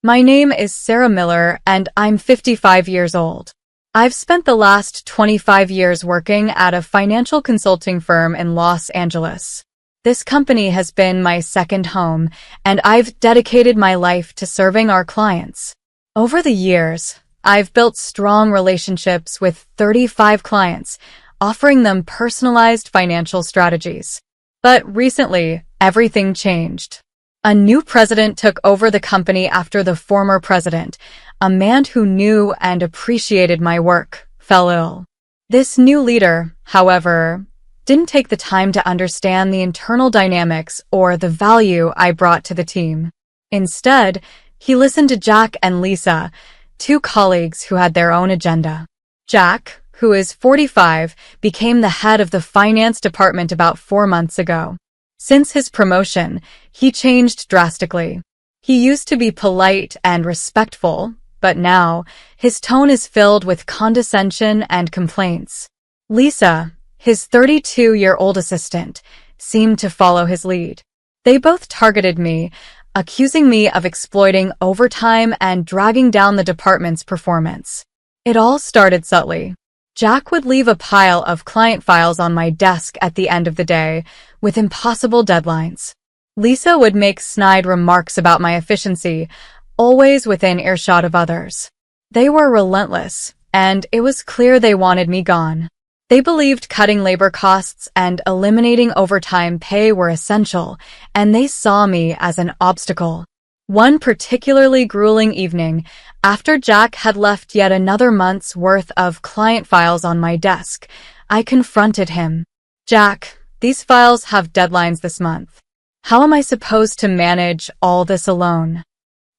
My name is Sarah Miller, and I'm 55 years old. I've spent the last 25 years working at a financial consulting firm in Los Angeles. This company has been my second home, and I've dedicated my life to serving our clients. Over the years, I've built strong relationships with 35 clients, offering them personalized financial strategies. But recently, everything changed. A new president took over the company after the former president, a man who knew and appreciated my work, fell ill. This new leader, however, didn't take the time to understand the internal dynamics or the value I brought to the team. Instead, he listened to Jack and Lisa, two colleagues who had their own agenda. Jack, who is 45, became the head of the finance department about 4 months ago. Since his promotion, he changed drastically. He used to be polite and respectful, but now, his tone is filled with condescension and complaints. Lisa, his 32-year-old assistant, seemed to follow his lead. They both targeted me, accusing me of exploiting overtime and dragging down the department's performance. It all started subtly. Jack would leave a pile of client files on my desk at the end of the day, with impossible deadlines. Lisa would make snide remarks about my efficiency, always within earshot of others. They were relentless, and it was clear they wanted me gone. They believed cutting labor costs and eliminating overtime pay were essential, and they saw me as an obstacle. One particularly grueling evening, after Jack had left yet another month's worth of client files on my desk, I confronted him. "Jack, these files have deadlines this month. How am I supposed to manage all this alone?"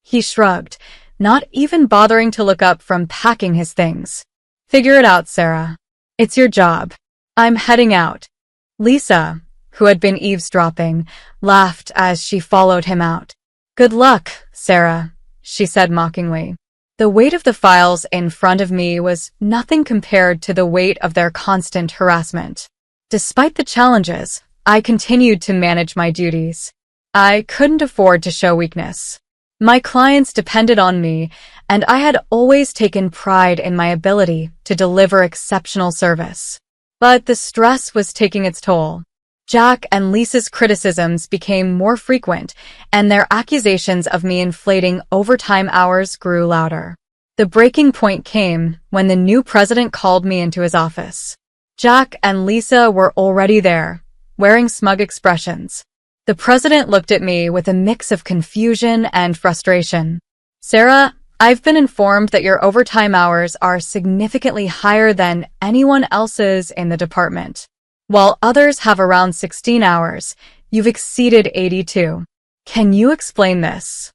He shrugged, not even bothering to look up from packing his things. "Figure it out, Sarah. It's your job. I'm heading out." Lisa, who had been eavesdropping, laughed as she followed him out. "Good luck, Sarah," she said mockingly. The weight of the files in front of me was nothing compared to the weight of their constant harassment. Despite the challenges, I continued to manage my duties. I couldn't afford to show weakness. My clients depended on me, and I had always taken pride in my ability to deliver exceptional service. But the stress was taking its toll. Jack and Lisa's criticisms became more frequent, and their accusations of me inflating overtime hours grew louder. The breaking point came when the new president called me into his office. Jack and Lisa were already there, wearing smug expressions. The president looked at me with a mix of confusion and frustration. "Sarah, I've been informed that your overtime hours are significantly higher than anyone else's in the department. While others have around 16 hours, you've exceeded 82. Can you explain this?"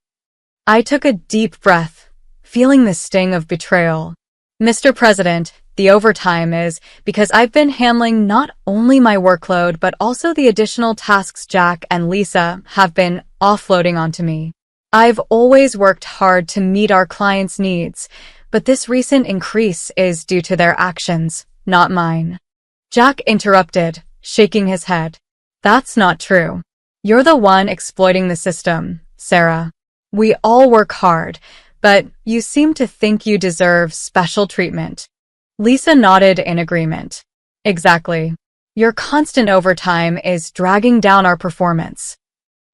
I took a deep breath, feeling the sting of betrayal. "Mr. President, the overtime is because I've been handling not only my workload but also the additional tasks Jack and Lisa have been offloading onto me. I've always worked hard to meet our clients' needs, but this recent increase is due to their actions, not mine." Jack interrupted, shaking his head. "That's not true. You're the one exploiting the system, Sarah. We all work hard, but you seem to think you deserve special treatment." Lisa nodded in agreement. "Exactly. Your constant overtime is dragging down our performance."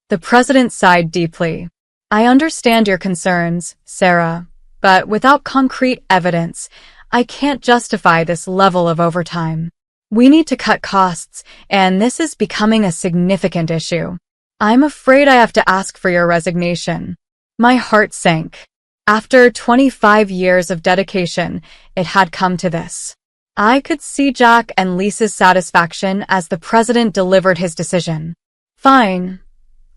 The president sighed deeply. "I understand your concerns, Sarah, but without concrete evidence, I can't justify this level of overtime. We need to cut costs, and this is becoming a significant issue. I'm afraid I have to ask for your resignation." My heart sank. After 25 years of dedication, it had come to this. I could see Jack and Lisa's satisfaction as the president delivered his decision. "Fine,"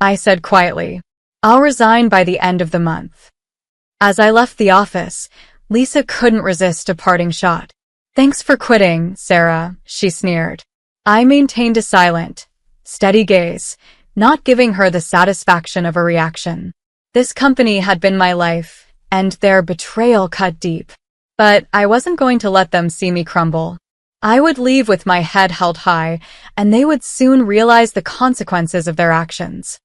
I said quietly. "I'll resign by the end of the month." As I left the office, Lisa couldn't resist a parting shot. "Thanks for quitting, Sarah," she sneered. I maintained a silent, steady gaze, not giving her the satisfaction of a reaction. This company had been my life, and their betrayal cut deep. But I wasn't going to let them see me crumble. I would leave with my head held high, and they would soon realize the consequences of their actions.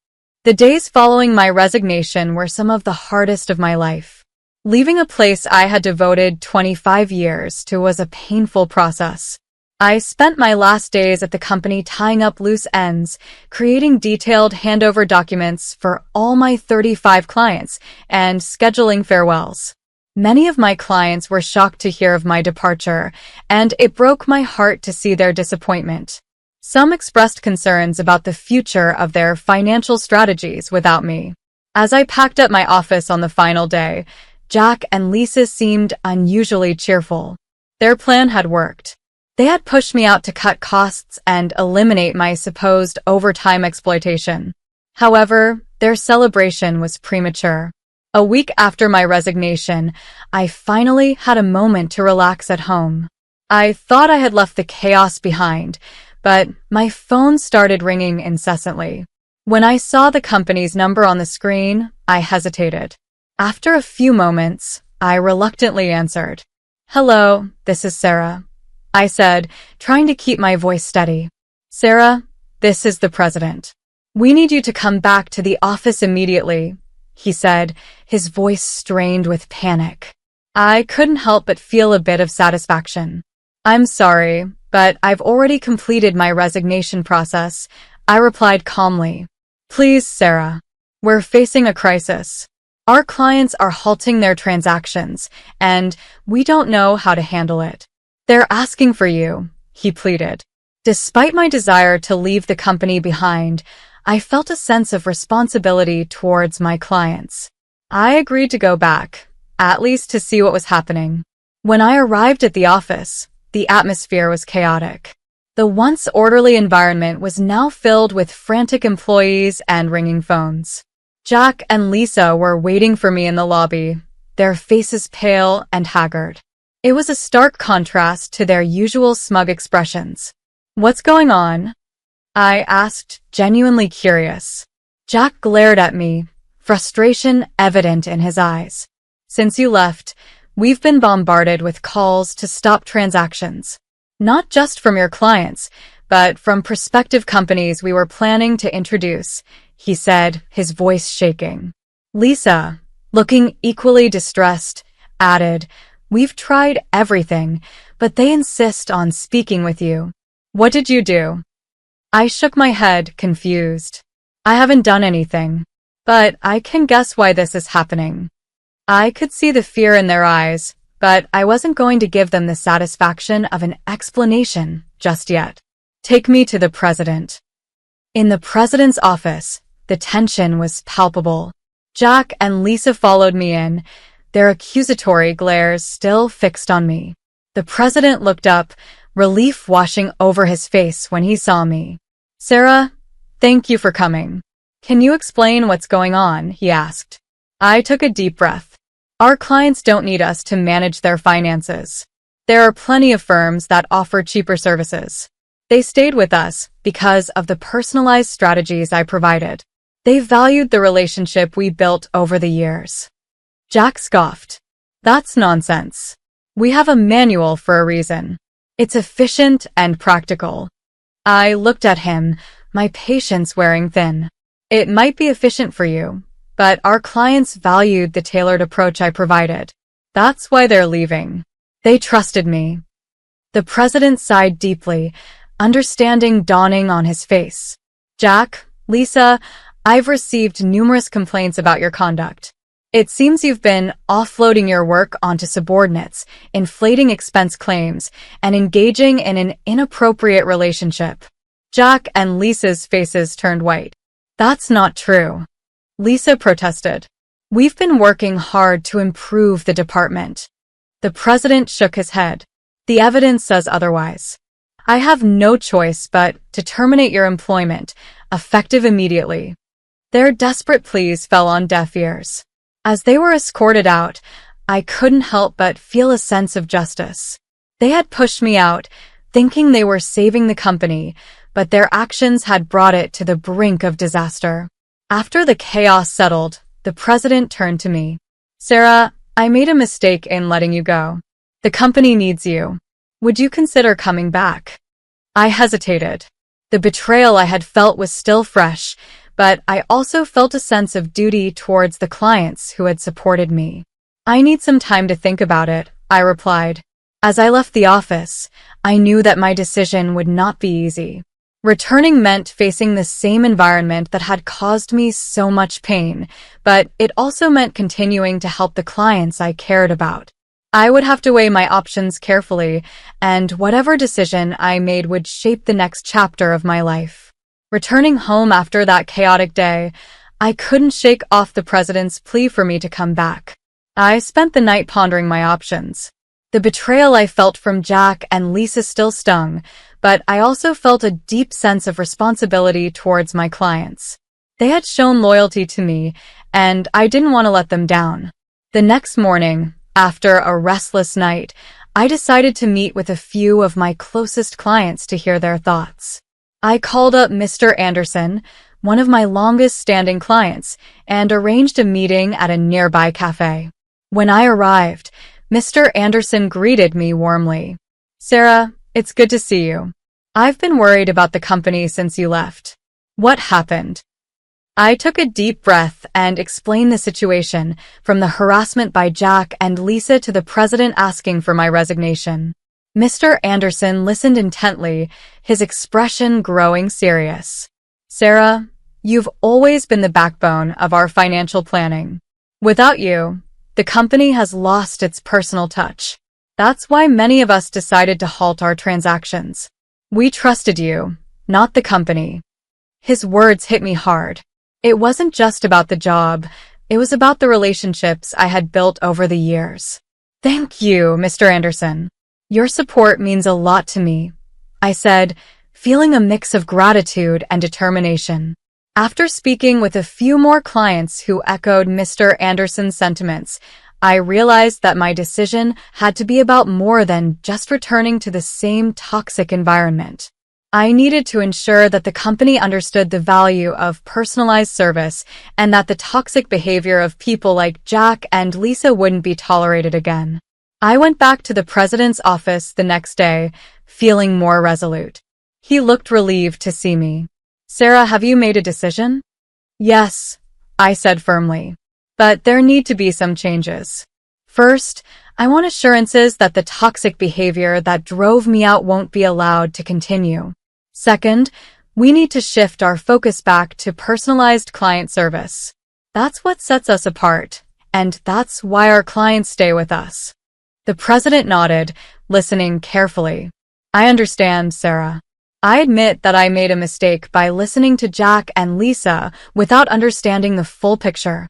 The days following my resignation were some of the hardest of my life. Leaving a place I had devoted 25 years to was a painful process. I spent my last days at the company tying up loose ends, creating detailed handover documents for all my 35 clients, and scheduling farewells. Many of my clients were shocked to hear of my departure, and it broke my heart to see their disappointment. Some expressed concerns about the future of their financial strategies without me. As I packed up my office on the final day, Jack and Lisa seemed unusually cheerful. Their plan had worked. They had pushed me out to cut costs and eliminate my supposed overtime exploitation. However, their celebration was premature. A week after my resignation, I finally had a moment to relax at home. I thought I had left the chaos behind, but my phone started ringing incessantly. When I saw the company's number on the screen, I hesitated. After a few moments, I reluctantly answered. "Hello, this is Sarah," I said, trying to keep my voice steady. "Sarah, this is the president. We need you to come back to the office immediately," he said, his voice strained with panic. I couldn't help but feel a bit of satisfaction. "I'm sorry, but I've already completed my resignation process," I replied calmly. "Please, Sarah. We're facing a crisis. Our clients are halting their transactions, and we don't know how to handle it. They're asking for you," he pleaded. Despite my desire to leave the company behind, I felt a sense of responsibility towards my clients. I agreed to go back, at least to see what was happening. When I arrived at the office, the atmosphere was chaotic. The once orderly environment was now filled with frantic employees and ringing phones. Jack and Lisa were waiting for me in the lobby, their faces pale and haggard. It was a stark contrast to their usual smug expressions. "What's going on?" I asked, genuinely curious. Jack glared at me, frustration evident in his eyes. "Since you left, we've been bombarded with calls to stop transactions. Not just from your clients, but from prospective companies we were planning to introduce," he said, his voice shaking. Lisa, looking equally distressed, added, "We've tried everything, but they insist on speaking with you. What did you do?" I shook my head, confused. "I haven't done anything, but I can guess why this is happening." I could see the fear in their eyes, but I wasn't going to give them the satisfaction of an explanation just yet. "Take me to the president." In the president's office, the tension was palpable. Jack and Lisa followed me in, their accusatory glares still fixed on me. The president looked up, relief washing over his face when he saw me. "Sarah, thank you for coming. Can you explain what's going on?" he asked. I took a deep breath. Our clients don't need us to manage their finances. There are plenty of firms that offer cheaper services. They stayed with us because of the personalized strategies I provided. They valued the relationship we built over the years. Jack scoffed. "That's nonsense. We have a manual for a reason. It's efficient and practical." I looked at him, my patience wearing thin. "It might be efficient for you, but our clients valued the tailored approach I provided. That's why they're leaving. They trusted me." The president sighed deeply, understanding dawning on his face. "Jack, Lisa, I've received numerous complaints about your conduct. It seems you've been offloading your work onto subordinates, inflating expense claims, and engaging in an inappropriate relationship." Jack and Lisa's faces turned white. "That's not true," Lisa protested. "We've been working hard to improve the department." The president shook his head. "The evidence says otherwise. I have no choice but to terminate your employment, effective immediately." Their desperate pleas fell on deaf ears. As they were escorted out, I couldn't help but feel a sense of justice. They had pushed me out, thinking they were saving the company, but their actions had brought it to the brink of disaster. After the chaos settled, the president turned to me. "Sarah, I made a mistake in letting you go. The company needs you. Would you consider coming back?" I hesitated. The betrayal I had felt was still fresh, but I also felt a sense of duty towards the clients who had supported me. I need some time to think about it, I replied. As I left the office, I knew that my decision would not be easy. Returning meant facing the same environment that had caused me so much pain, but it also meant continuing to help the clients I cared about. I would have to weigh my options carefully, and whatever decision I made would shape the next chapter of my life. Returning home after that chaotic day, I couldn't shake off the president's plea for me to come back. I spent the night pondering my options. The betrayal I felt from Jack and Lisa still stung, but I also felt a deep sense of responsibility towards my clients. They had shown loyalty to me, and I didn't want to let them down. The next morning, after a restless night, I decided to meet with a few of my closest clients to hear their thoughts. I called up Mr. Anderson, one of my longest-standing clients, and arranged a meeting at a nearby cafe. When I arrived, Mr. Anderson greeted me warmly. "Sarah, it's good to see you. I've been worried about the company since you left. What happened?" I took a deep breath and explained the situation, from the harassment by Jack and Lisa to the president asking for my resignation. Mr. Anderson listened intently, his expression growing serious. "Sarah, you've always been the backbone of our financial planning. Without you, the company has lost its personal touch. That's why many of us decided to halt our transactions. We trusted you, not the company." His words hit me hard. It wasn't just about the job, it was about the relationships I had built over the years. "Thank you, Mr. Anderson. Your support means a lot to me," I said, feeling a mix of gratitude and determination. After speaking with a few more clients who echoed Mr. Anderson's sentiments, I realized that my decision had to be about more than just returning to the same toxic environment. I needed to ensure that the company understood the value of personalized service and that the toxic behavior of people like Jack and Lisa wouldn't be tolerated again. I went back to the president's office the next day, feeling more resolute. He looked relieved to see me. "Sarah, have you made a decision?" "Yes," I said firmly. "But there need to be some changes. First, I want assurances that the toxic behavior that drove me out won't be allowed to continue. Second, we need to shift our focus back to personalized client service. That's what sets us apart, and that's why our clients stay with us." The president nodded, listening carefully. "I understand, Sarah. I admit that I made a mistake by listening to Jack and Lisa without understanding the full picture.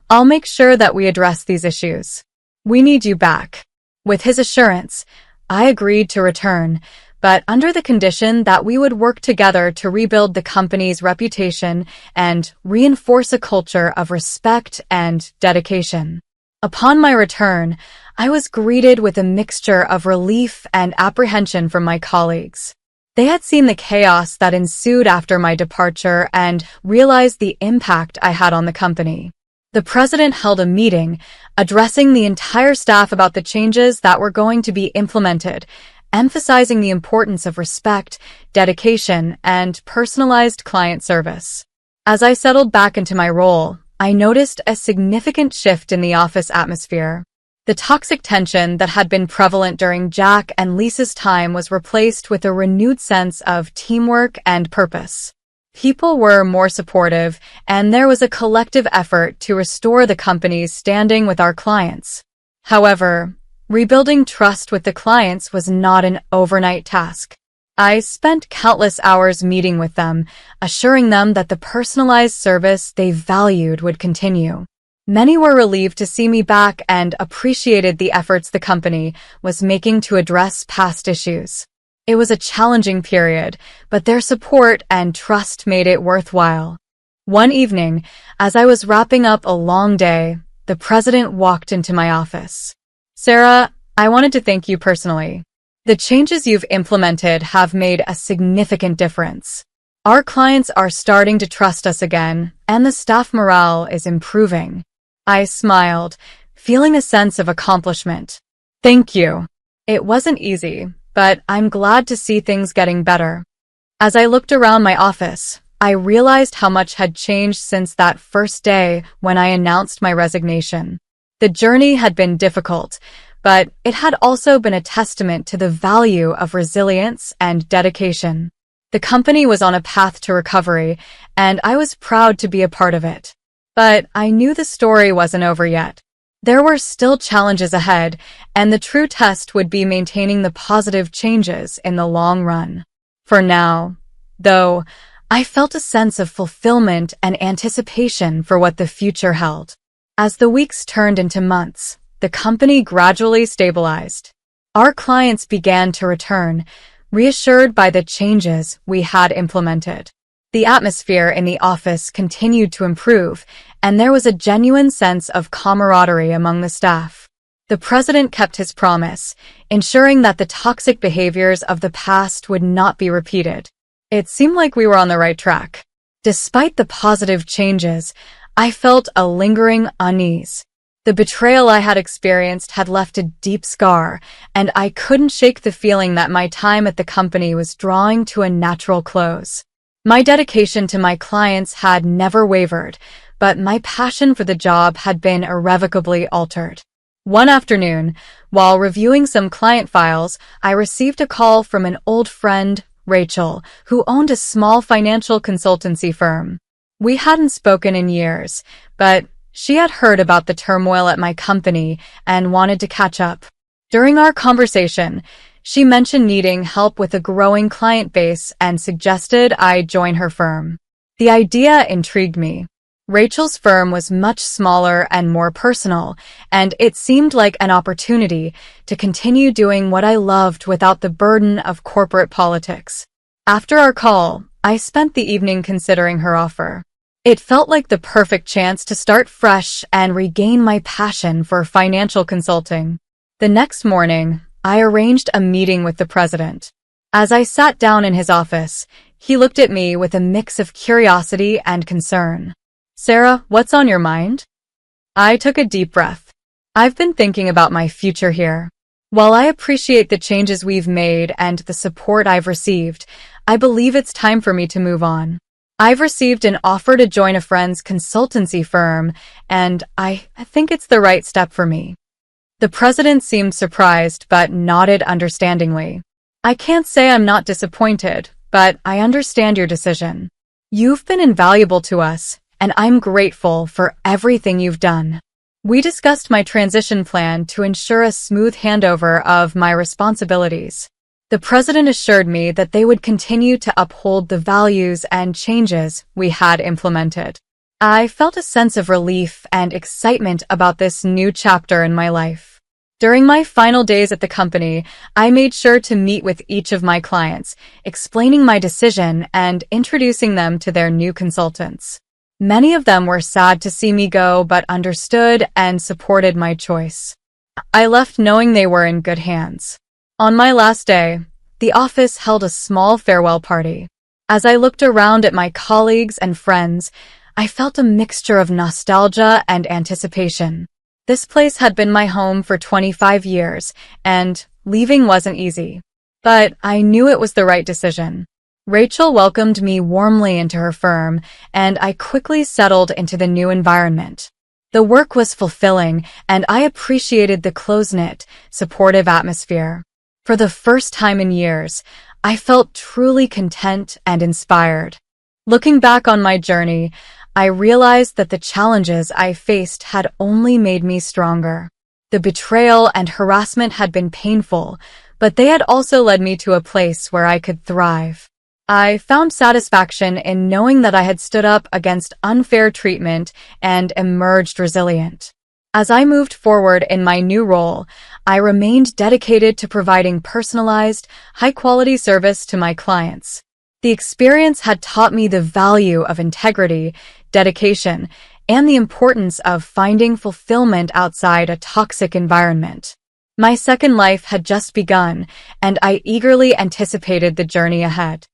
I'll make sure that we address these issues. We need you back." With his assurance, I agreed to return, but under the condition that we would work together to rebuild the company's reputation and reinforce a culture of respect and dedication. Upon my return, I was greeted with a mixture of relief and apprehension from my colleagues. They had seen the chaos that ensued after my departure and realized the impact I had on the company. The president held a meeting, addressing the entire staff about the changes that were going to be implemented, emphasizing the importance of respect, dedication, and personalized client service. As I settled back into my role, I noticed a significant shift in the office atmosphere. The toxic tension that had been prevalent during Jack and Lisa's time was replaced with a renewed sense of teamwork and purpose. People were more supportive, and there was a collective effort to restore the company's standing with our clients. However, rebuilding trust with the clients was not an overnight task. I spent countless hours meeting with them, assuring them that the personalized service they valued would continue. Many were relieved to see me back and appreciated the efforts the company was making to address past issues. It was a challenging period, but their support and trust made it worthwhile. One evening, as I was wrapping up a long day, the president walked into my office. "Sarah, I wanted to thank you personally. The changes you've implemented have made a significant difference. Our clients are starting to trust us again, and the staff morale is improving." I smiled, feeling a sense of accomplishment. "Thank you. It wasn't easy, but I'm glad to see things getting better." As I looked around my office, I realized how much had changed since that first day when I announced my resignation. The journey had been difficult, but it had also been a testament to the value of resilience and dedication. The company was on a path to recovery, and I was proud to be a part of it. But I knew the story wasn't over yet. There were still challenges ahead, and the true test would be maintaining the positive changes in the long run. For now, though, I felt a sense of fulfillment and anticipation for what the future held. As the weeks turned into months, the company gradually stabilized. Our clients began to return, reassured by the changes we had implemented. The atmosphere in the office continued to improve, and there was a genuine sense of camaraderie among the staff. The president kept his promise, ensuring that the toxic behaviors of the past would not be repeated. It seemed like we were on the right track. Despite the positive changes, I felt a lingering unease. The betrayal I had experienced had left a deep scar, and I couldn't shake the feeling that my time at the company was drawing to a natural close. My dedication to my clients had never wavered, but my passion for the job had been irrevocably altered. One afternoon, while reviewing some client files, I received a call from an old friend, Rachel, who owned a small financial consultancy firm. We hadn't spoken in years, but she had heard about the turmoil at my company and wanted to catch up. During our conversation, she mentioned needing help with a growing client base and suggested I join her firm. The idea intrigued me. Rachel's firm was much smaller and more personal, and it seemed like an opportunity to continue doing what I loved without the burden of corporate politics. After our call, I spent the evening considering her offer. It felt like the perfect chance to start fresh and regain my passion for financial consulting. The next morning, I arranged a meeting with the president. As I sat down in his office, he looked at me with a mix of curiosity and concern. "Sarah, what's on your mind?" I took a deep breath. I've been thinking about my future here. While I appreciate the changes we've made and the support I've received, I believe it's time for me to move on. I've received an offer to join a friend's consultancy firm, and I think it's the right step for me. The president seemed surprised but nodded understandingly. "I can't say I'm not disappointed, but I understand your decision. You've been invaluable to us, and I'm grateful for everything you've done." We discussed my transition plan to ensure a smooth handover of my responsibilities. The president assured me that they would continue to uphold the values and changes we had implemented. I felt a sense of relief and excitement about this new chapter in my life. During my final days at the company, I made sure to meet with each of my clients, explaining my decision and introducing them to their new consultants. Many of them were sad to see me go but understood and supported my choice. I left knowing they were in good hands. On my last day, the office held a small farewell party. As I looked around at my colleagues and friends, I felt a mixture of nostalgia and anticipation. This place had been my home for 25 years, and leaving wasn't easy. But I knew it was the right decision. Rachel welcomed me warmly into her firm, and I quickly settled into the new environment. The work was fulfilling, and I appreciated the close-knit, supportive atmosphere. For the first time in years, I felt truly content and inspired. Looking back on my journey, I realized that the challenges I faced had only made me stronger. The betrayal and harassment had been painful, but they had also led me to a place where I could thrive. I found satisfaction in knowing that I had stood up against unfair treatment and emerged resilient. As I moved forward in my new role, I remained dedicated to providing personalized, high-quality service to my clients. The experience had taught me the value of integrity, dedication, and the importance of finding fulfillment outside a toxic environment. My second life had just begun, and I eagerly anticipated the journey ahead.